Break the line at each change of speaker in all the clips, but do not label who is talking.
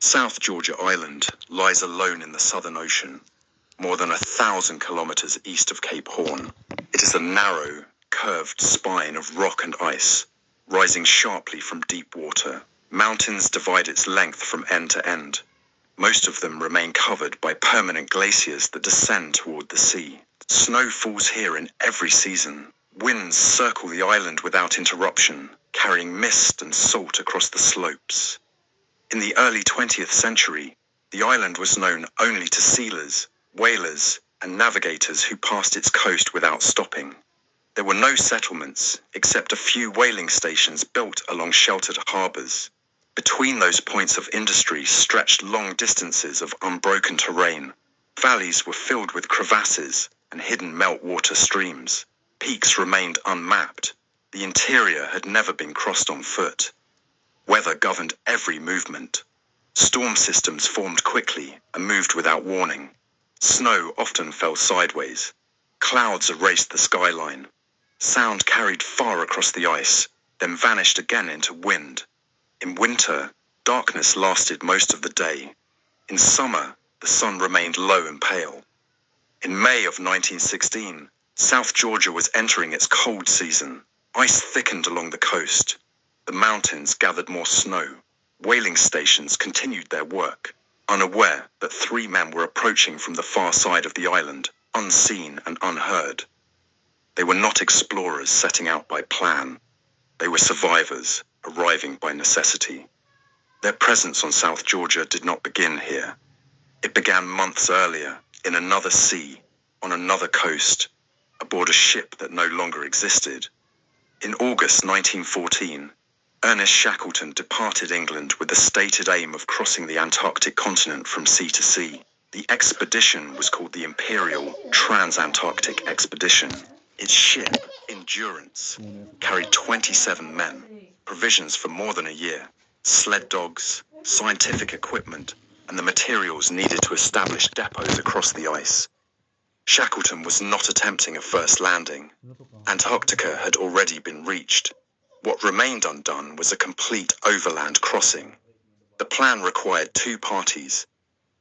South Georgia Island lies alone in the Southern Ocean, more than 1,000 kilometers east of Cape Horn. It is a narrow, curved spine of rock and ice, rising sharply from deep water. Mountains divide its length from end to end. Most of them remain covered by permanent glaciers that descend toward the sea. Snow falls here in every season. Winds circle the island without interruption, carrying mist and salt across the slopes. In the early 20th century, the island was known only to sealers, whalers, and navigators who passed its coast without stopping. There were no settlements, except a few whaling stations built along sheltered harbors. Between those points of industry stretched long distances of unbroken terrain. Valleys were filled with crevasses and hidden meltwater streams. Peaks remained unmapped. The interior had never been crossed on foot. Weather governed every movement. Storm systems formed quickly and moved without warning. Snow often fell sideways. Clouds erased the skyline. Sound carried far across the ice, then vanished again into wind. In winter, darkness lasted most of the day. In summer, the sun remained low and pale. In May of 1916, South Georgia was entering its cold season. Ice thickened along the coast. The mountains gathered more snow. Whaling stations continued their work, unaware that 3 men were approaching from the far side of the island, unseen and unheard. They were not explorers setting out by plan. They were survivors, arriving by necessity. Their presence on South Georgia did not begin here. It began months earlier, in another sea, on another coast, aboard a ship that no longer existed. In August 1914, Ernest Shackleton departed England with the stated aim of crossing the Antarctic continent from sea to sea. The expedition was called the Imperial Trans-Antarctic Expedition. Its ship, Endurance, carried 27 men, provisions for more than a year, sled dogs, scientific equipment, and the materials needed to establish depots across the ice. Shackleton was not attempting a first landing. Antarctica had already been reached. What remained undone was a complete overland crossing. The plan required 2 parties.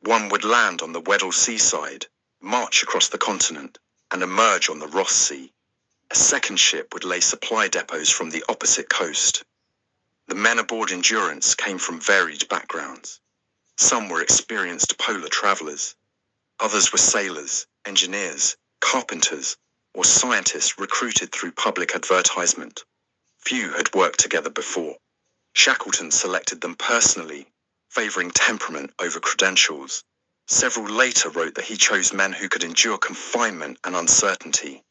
One would land on the Weddell seaside, march across the continent, and emerge on the Ross Sea. A second ship would lay supply depots from the opposite coast. The men aboard Endurance came from varied backgrounds. Some were experienced polar travelers. Others were sailors, engineers, carpenters, or scientists recruited through public advertisement. Few had worked together before. Shackleton selected them personally, favoring temperament over credentials. Several later wrote that he chose men who could endure confinement and uncertainty.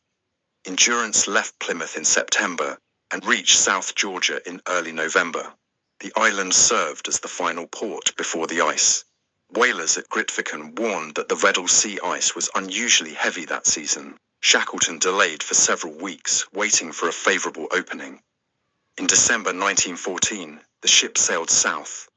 Endurance left Plymouth in September and reached South Georgia in early November. The island served as the final port before the ice. Whalers at Grytviken warned that the Weddell Sea ice was unusually heavy that season. Shackleton delayed for several weeks, waiting for a favorable opening. In December 1914, the ship sailed south.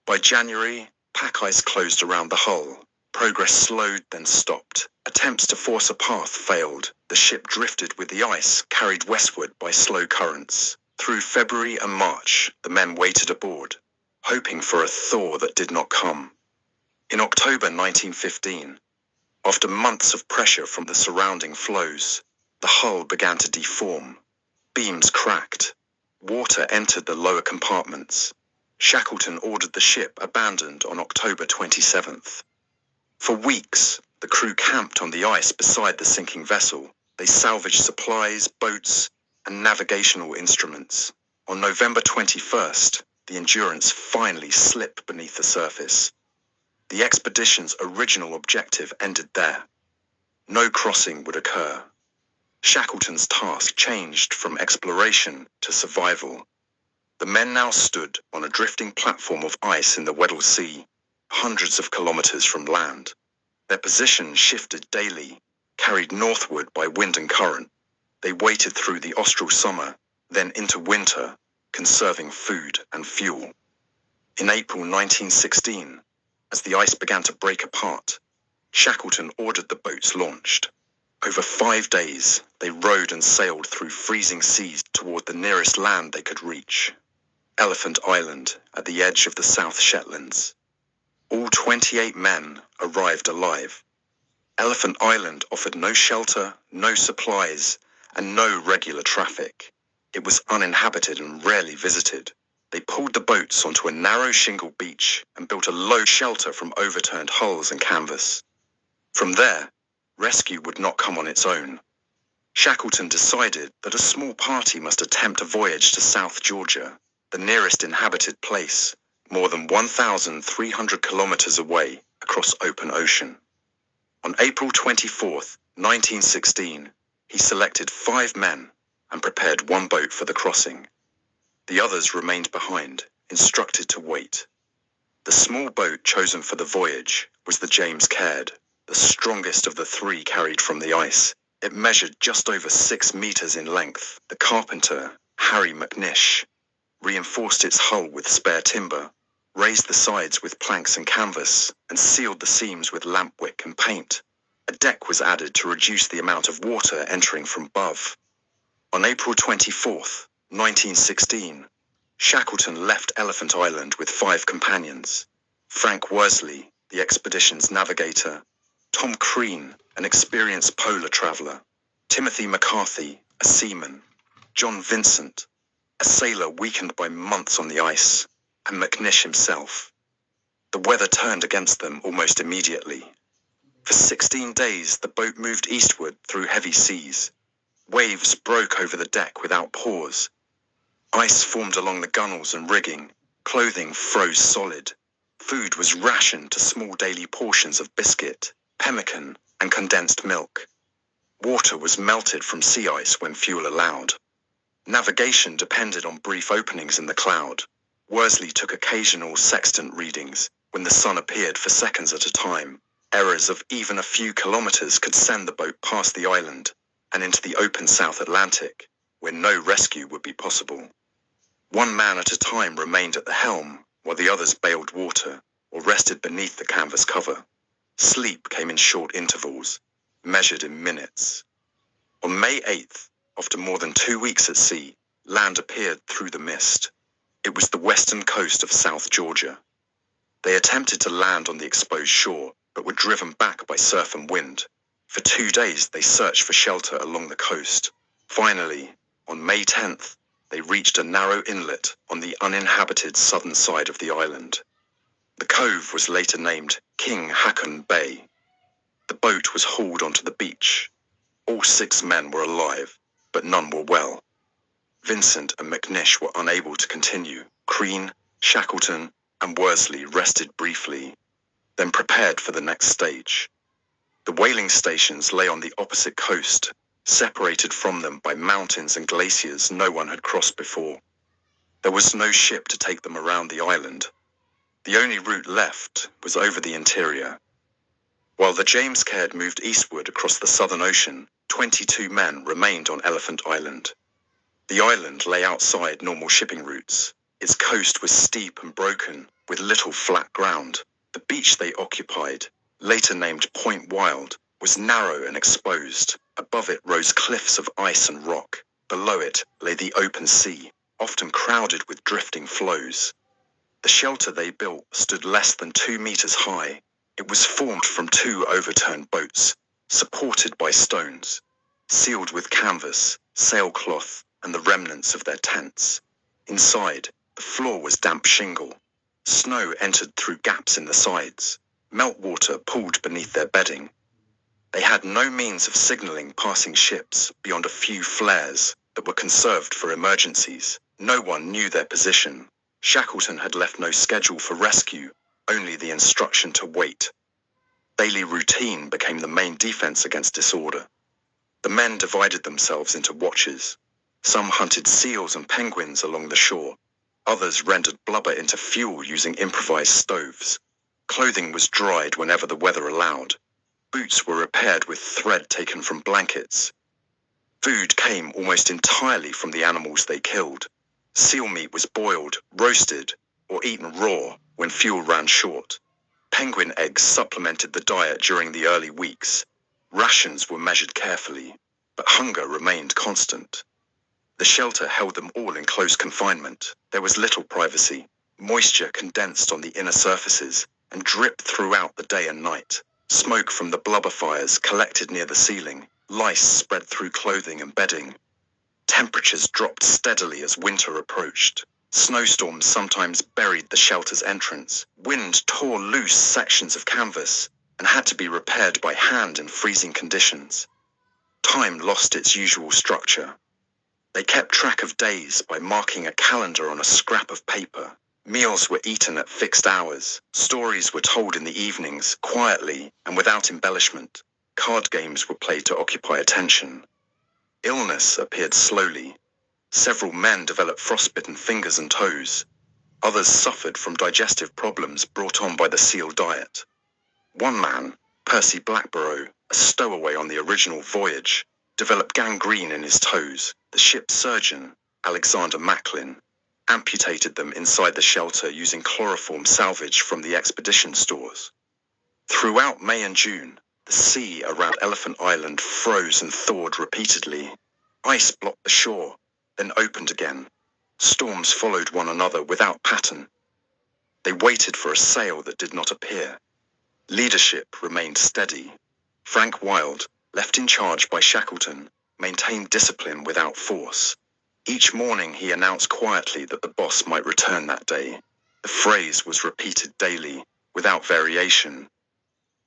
By January, pack ice closed around the hull. Progress slowed, then stopped. Attempts to force a path failed. The ship drifted with the ice, carried westward by slow currents. Through February and March, the men waited aboard, hoping for a thaw that did not come. In October 1915, after months of pressure from the surrounding floes, the hull began to deform. Beams cracked. Water entered the lower compartments. Shackleton ordered the ship abandoned on October 27th. For weeks, the crew camped on the ice beside the sinking vessel. They salvaged supplies, boats, and navigational instruments. On November 21st, the Endurance finally slipped beneath the surface. The expedition's original objective ended there. No crossing would occur. Shackleton's task changed from exploration to survival. The men now stood on a drifting platform of ice in the Weddell Sea, hundreds of kilometers from land. Their position shifted daily, carried northward by wind and current. They waited through the austral summer, then into winter, conserving food and fuel. In April 1916, as the ice began to break apart, Shackleton ordered the boats launched. Over 5 days, they rowed and sailed through freezing seas toward the nearest land they could reach, Elephant Island at the edge of the South Shetlands. All 28 men arrived alive. Elephant Island offered no shelter, no supplies, and no regular traffic. It was uninhabited and rarely visited. They pulled the boats onto a narrow shingle beach and built a low shelter from overturned hulls and canvas. From there, rescue would not come on its own. Shackleton decided that a small party must attempt a voyage to South Georgia, the nearest inhabited place, more than 1,300 kilometers away across open ocean. On April 24, 1916, he selected 5 men and prepared one boat for the crossing. The others remained behind, instructed to wait. The small boat chosen for the voyage was the James Caird, the strongest of the 3 carried from the ice. It measured just over 6 meters in length. The carpenter, Harry McNish, reinforced its hull with spare timber, raised the sides with planks and canvas, and sealed the seams with lampwick and paint. A deck was added to reduce the amount of water entering from above. On April 24, 1916, Shackleton left Elephant Island with 5 companions: Frank Worsley, the expedition's navigator; Tom Crean, an experienced polar traveler; Timothy McCarthy, a seaman; John Vincent, a sailor weakened by months on the ice; and McNish himself. The weather turned against them almost immediately. For 16 days, the boat moved eastward through heavy seas. Waves broke over the deck without pause. Ice formed along the gunwales and rigging. Clothing froze solid. Food was rationed to small daily portions of biscuit, pemmican, and condensed milk. Water was melted from sea ice when fuel allowed. Navigation depended on brief openings in the cloud. Worsley took occasional sextant readings when the sun appeared for seconds at a time. Errors of even a few kilometers could send the boat past the island and into the open South Atlantic, where no rescue would be possible. 1 man at a time remained at the helm, while the others bailed water or rested beneath the canvas cover. Sleep came in short intervals, measured in minutes. On May 8th, after more than 2 weeks at sea, land appeared through the mist. It was the western coast of South Georgia. They attempted to land on the exposed shore, but were driven back by surf and wind. For 2 days, they searched for shelter along the coast. Finally, on May 10th, they reached a narrow inlet on the uninhabited southern side of the island. The cove was later named King Haakon Bay. The boat was hauled onto the beach. All 6 men were alive, but none were well. Vincent and McNish were unable to continue. Crean, Shackleton, and Worsley rested briefly, then prepared for the next stage. The whaling stations lay on the opposite coast, separated from them by mountains and glaciers no one had crossed before. There was no ship to take them around the island. The only route left was over the interior. While the James Caird moved eastward across the Southern Ocean, 22 men remained on Elephant Island. The island lay outside normal shipping routes. Its coast was steep and broken, with little flat ground. The beach they occupied, later named Point Wild, was narrow and exposed. Above it rose cliffs of ice and rock. Below it lay the open sea, often crowded with drifting floes. The shelter they built stood less than 2 meters high. It was formed from 2 overturned boats, supported by stones, sealed with canvas, sailcloth, and the remnants of their tents. Inside, the floor was damp shingle. Snow entered through gaps in the sides. Meltwater pooled beneath their bedding. They had no means of signaling passing ships beyond a few flares that were conserved for emergencies. No one knew their position. Shackleton had left no schedule for rescue, only the instruction to wait. Daily routine became the main defense against disorder. The men divided themselves into watches. Some hunted seals and penguins along the shore. Others rendered blubber into fuel using improvised stoves. Clothing was dried whenever the weather allowed. Boots were repaired with thread taken from blankets. Food came almost entirely from the animals they killed. Seal meat was boiled, roasted, or eaten raw when fuel ran short. Penguin eggs supplemented the diet during the early weeks. Rations were measured carefully, but hunger remained constant. The shelter held them all in close confinement. There was little privacy. Moisture condensed on the inner surfaces, and dripped throughout the day and night. Smoke from the blubber fires collected near the ceiling. Lice spread through clothing and bedding. Temperatures dropped steadily as winter approached. Snowstorms sometimes buried the shelter's entrance. Wind tore loose sections of canvas and had to be repaired by hand in freezing conditions. Time lost its usual structure. They kept track of days by marking a calendar on a scrap of paper. Meals were eaten at fixed hours. Stories were told in the evenings, quietly and without embellishment. Card games were played to occupy attention. Illness appeared slowly. Several men developed frostbitten fingers and toes. Others suffered from digestive problems brought on by the seal diet. One man, Percy Blackborough, a stowaway on the original voyage, developed gangrene in his toes. The ship's surgeon, Alexander Macklin, amputated them inside the shelter using chloroform salvage from the expedition stores. Throughout May and June, the sea around Elephant Island froze and thawed repeatedly. Ice blocked the shore, then opened again. Storms followed one another without pattern. They waited for a sail that did not appear. Leadership remained steady. Frank Wild, left in charge by Shackleton, maintained discipline without force. Each morning he announced quietly that the boss might return that day. The phrase was repeated daily, without variation.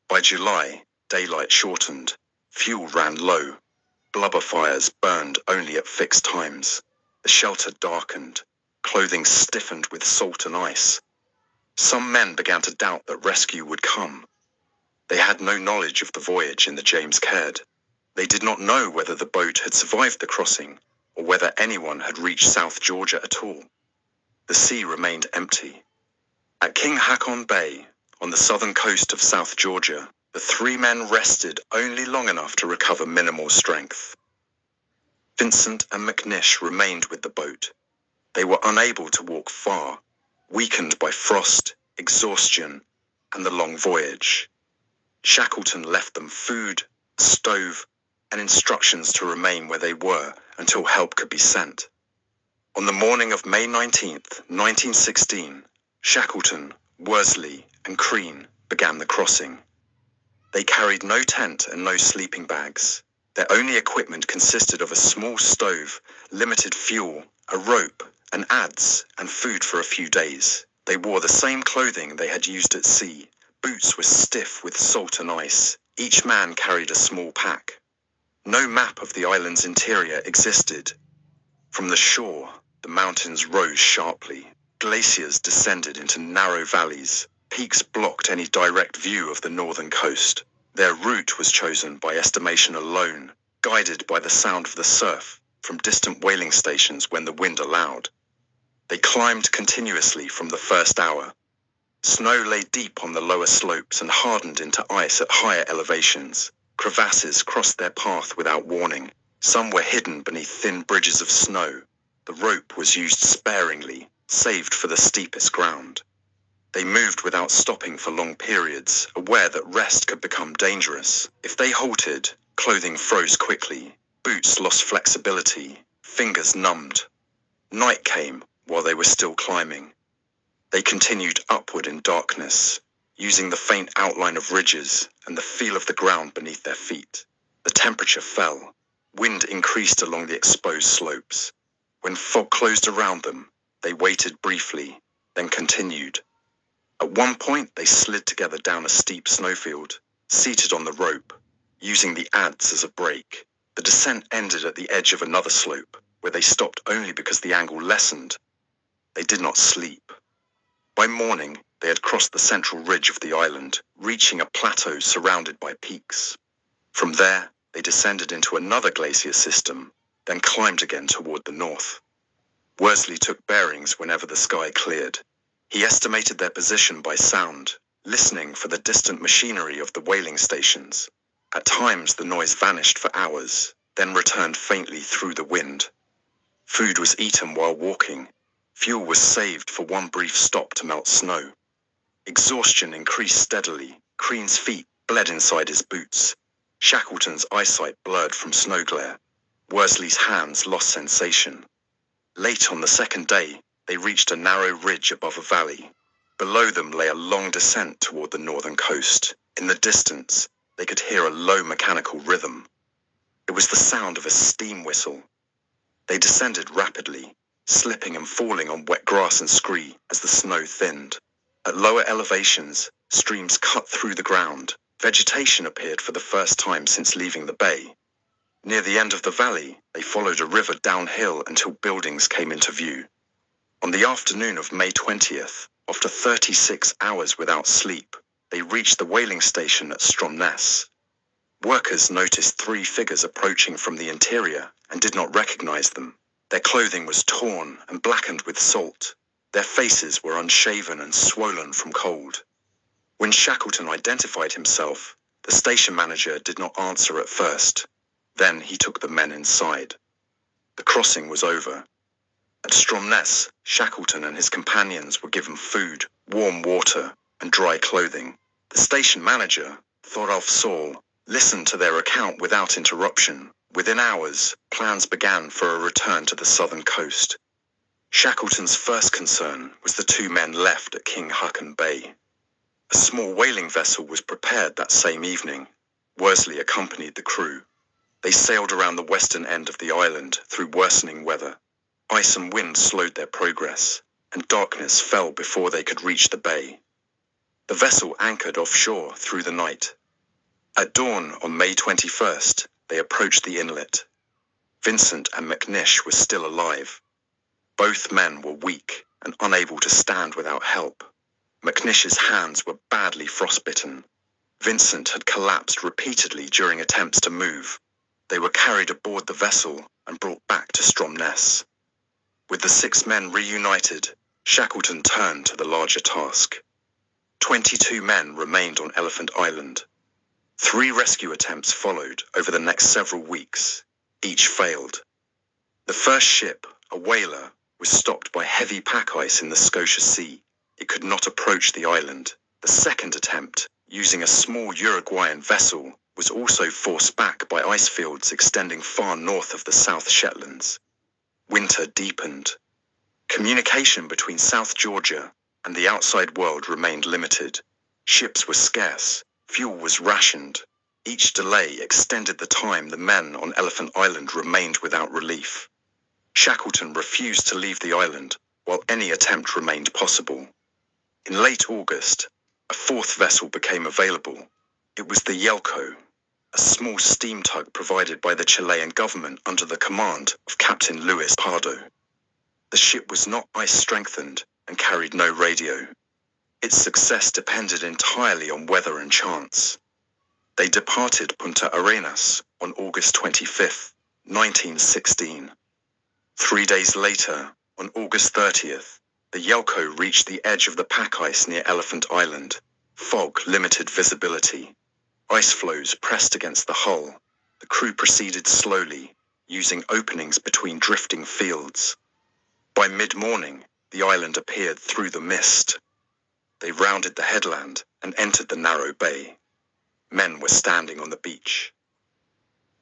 By July, daylight shortened. Fuel ran low. Blubber fires burned only at fixed times. The shelter darkened. Clothing stiffened with salt and ice. Some men began to doubt that rescue would come. They had no knowledge of the voyage in the James Caird. They did not know whether the boat had survived the crossing, or whether anyone had reached South Georgia at all. The sea remained empty. At King Haakon Bay, on the southern coast of South Georgia, the three men rested only long enough to recover minimal strength. Vincent and McNish remained with the boat. They were unable to walk far, weakened by frost, exhaustion, and the long voyage. Shackleton left them food, a stove, and instructions to remain where they were until help could be sent. On the morning of May 19th, 1916, Shackleton, Worsley, and Crean began the crossing. They carried no tent and no sleeping bags. Their only equipment consisted of a small stove, limited fuel, a rope, an adze, and food for a few days. They wore the same clothing they had used at sea. Boots were stiff with salt and ice. Each man carried a small pack. No map of the island's interior existed. From the shore, the mountains rose sharply. Glaciers descended into narrow valleys. Peaks blocked any direct view of the northern coast. Their route was chosen by estimation alone, guided by the sound of the surf from distant whaling stations when the wind allowed. They climbed continuously from the first hour. Snow lay deep on the lower slopes and hardened into ice at higher elevations. Crevasses crossed their path without warning. Some were hidden beneath thin bridges of snow. The rope was used sparingly, saved for the steepest ground. They moved without stopping for long periods, aware that rest could become dangerous. If they halted, clothing froze quickly, boots lost flexibility, fingers numbed. Night came while they were still climbing. They continued upward in darkness, using the faint outline of ridges and the feel of the ground beneath their feet. The temperature fell. Wind increased along the exposed slopes. When fog closed around them, they waited briefly, then continued. At one point, they slid together down a steep snowfield, seated on the rope, using the adze as a brake. The descent ended at the edge of another slope, where they stopped only because the angle lessened. They did not sleep. By morning, they had crossed the central ridge of the island, reaching a plateau surrounded by peaks. From there, they descended into another glacier system, then climbed again toward the north. Worsley took bearings whenever the sky cleared. He estimated their position by sound, listening for the distant machinery of the whaling stations. At times, the noise vanished for hours, then returned faintly through the wind. Food was eaten while walking. Fuel was saved for one brief stop to melt snow. Exhaustion increased steadily. Crean's feet bled inside his boots. Shackleton's eyesight blurred from snow glare. Worsley's hands lost sensation. Late on the second day, they reached a narrow ridge above a valley. Below them lay a long descent toward the northern coast. In the distance, they could hear a low mechanical rhythm. It was the sound of a steam whistle. They descended rapidly, slipping and falling on wet grass and scree as the snow thinned. At lower elevations, streams cut through the ground. Vegetation appeared for the first time since leaving the bay. Near the end of the valley, they followed a river downhill until buildings came into view. On the afternoon of May 20th, after 36 hours without sleep, they reached the whaling station at Stromness. Workers noticed 3 figures approaching from the interior and did not recognize them. Their clothing was torn and blackened with salt. Their faces were unshaven and swollen from cold. When Shackleton identified himself, the station manager did not answer at first. Then he took the men inside. The crossing was over. At Stromness, Shackleton and his companions were given food, warm water, and dry clothing. The station manager, Thoralf Saul, listened to their account without interruption. Within hours, plans began for a return to the southern coast. Shackleton's first concern was the 2 men left at King Haakon Bay. A small whaling vessel was prepared that same evening. Worsley accompanied the crew. They sailed around the western end of the island through worsening weather. Ice and wind slowed their progress, and darkness fell before they could reach the bay. The vessel anchored offshore through the night. At dawn on May 21st, they approached the inlet. Vincent and McNish were still alive. Both men were weak and unable to stand without help. McNish's hands were badly frostbitten. Vincent had collapsed repeatedly during attempts to move. They were carried aboard the vessel and brought back to Stromness. With the 6 men reunited, Shackleton turned to the larger task. 22 men remained on Elephant Island. 3 rescue attempts followed over the next several weeks. Each failed. The first ship, a whaler, was stopped by heavy pack ice in the Scotia Sea. It could not approach the island. The second attempt, using a small Uruguayan vessel, was also forced back by ice fields extending far north of the South Shetlands. Winter deepened. Communication between South Georgia and the outside world remained limited. Ships were scarce. Fuel was rationed. Each delay extended the time the men on Elephant Island remained without relief. Shackleton refused to leave the island, while any attempt remained possible. In late August, a 4th vessel became available. It was the Yelko, a small steam tug provided by the Chilean government under the command of Captain Luis Pardo. The ship was not ice-strengthened and carried no radio. Its success depended entirely on weather and chance. They departed Punta Arenas on August 25, 1916. 3 days later, on August 30th, the Yelko reached the edge of the pack ice near Elephant Island. Fog limited visibility. Ice floes pressed against the hull. The crew proceeded slowly, using openings between drifting fields. By mid-morning, the island appeared through the mist. They rounded the headland and entered the narrow bay. Men were standing on the beach.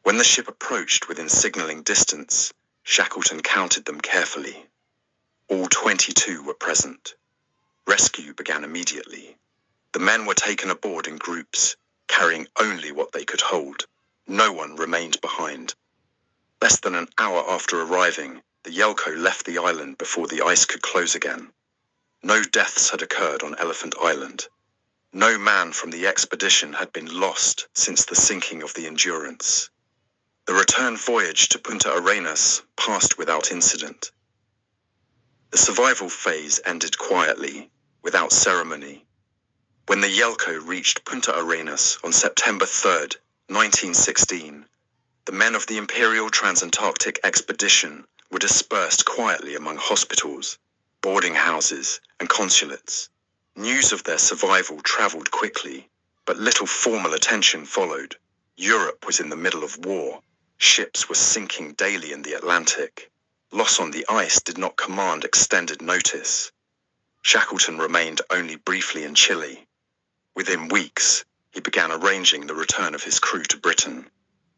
When the ship approached within signaling distance, Shackleton counted them carefully. All 22 were present. Rescue began immediately. The men were taken aboard in groups, carrying only what they could hold. No one remained behind. Less than an hour after arriving, the Yelko left the island before the ice could close again. No deaths had occurred on Elephant Island. No man from the expedition had been lost since the sinking of the Endurance. The return voyage to Punta Arenas passed without incident. The survival phase ended quietly, without ceremony. When the Yelko reached Punta Arenas on September 3, 1916, the men of the Imperial Transantarctic Expedition were dispersed quietly among hospitals, boarding houses, and consulates. News of their survival traveled quickly, but little formal attention followed. Europe was in the middle of war. Ships were sinking daily in the Atlantic. Loss on the ice did not command extended notice. Shackleton remained only briefly in Chile. Within weeks, he began arranging the return of his crew to Britain.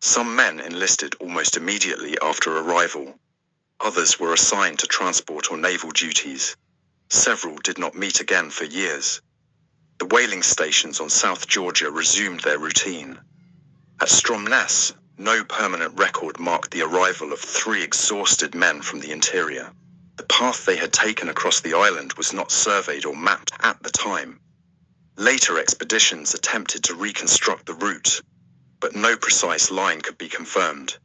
Some men enlisted almost immediately after arrival. Others were assigned to transport or naval duties. Several did not meet again for years. The whaling stations on South Georgia resumed their routine. At Stromness, no permanent record marked the arrival of 3 exhausted men from the interior. The path they had taken across the island was not surveyed or mapped at the time. Later expeditions attempted to reconstruct the route, but no precise line could be confirmed.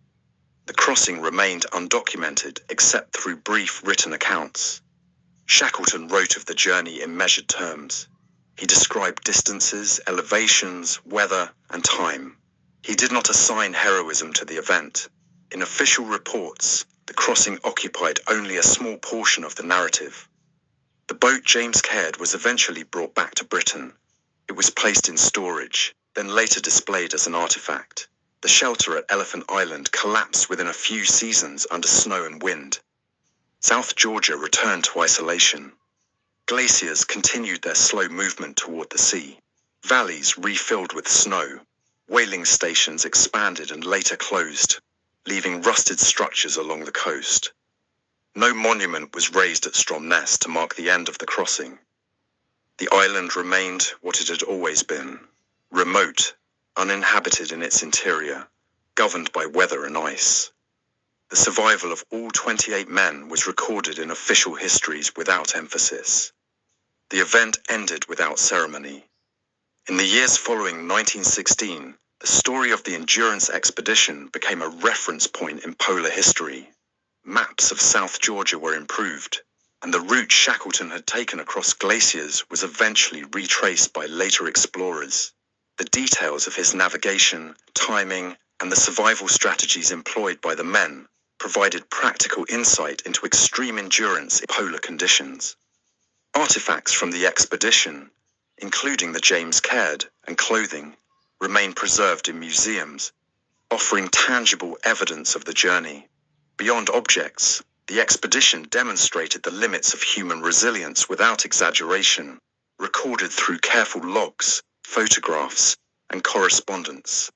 The crossing remained undocumented except through brief written accounts. Shackleton wrote of the journey in measured terms. He described distances, elevations, weather, and time. He did not assign heroism to the event. In official reports, the crossing occupied only a small portion of the narrative. The boat James Caird was eventually brought back to Britain. It was placed in storage, then later displayed as an artifact. The shelter at Elephant Island collapsed within a few seasons under snow and wind. South Georgia returned to isolation. Glaciers continued their slow movement toward the sea. Valleys refilled with snow. Whaling stations expanded and later closed, leaving rusted structures along the coast. No monument was raised at Stromness to mark the end of the crossing. The island remained what it had always been, remote, uninhabited in its interior, governed by weather and ice. The survival of all 28 men was recorded in official histories without emphasis. The event ended without ceremony. In the years following 1916, the story of the Endurance expedition became a reference point in polar history. Maps of South Georgia were improved, and the route Shackleton had taken across glaciers was eventually retraced by later explorers. The details of his navigation, timing, and the survival strategies employed by the men provided practical insight into extreme endurance in polar conditions. Artifacts from the expedition, including the James Caird and clothing, remain preserved in museums, offering tangible evidence of the journey. Beyond objects, the expedition demonstrated the limits of human resilience without exaggeration, recorded through careful logs, photographs, and correspondence.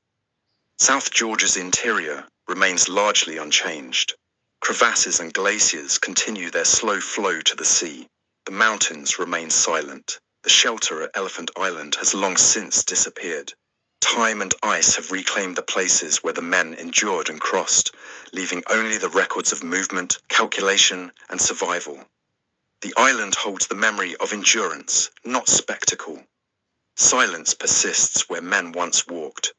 South Georgia's interior remains largely unchanged. Crevasses and glaciers continue their slow flow to the sea. The mountains remain silent. The shelter at Elephant Island has long since disappeared. Time and ice have reclaimed the places where the men endured and crossed, leaving only the records of movement, calculation, and survival. The island holds the memory of endurance, not spectacle. Silence persists where men once walked.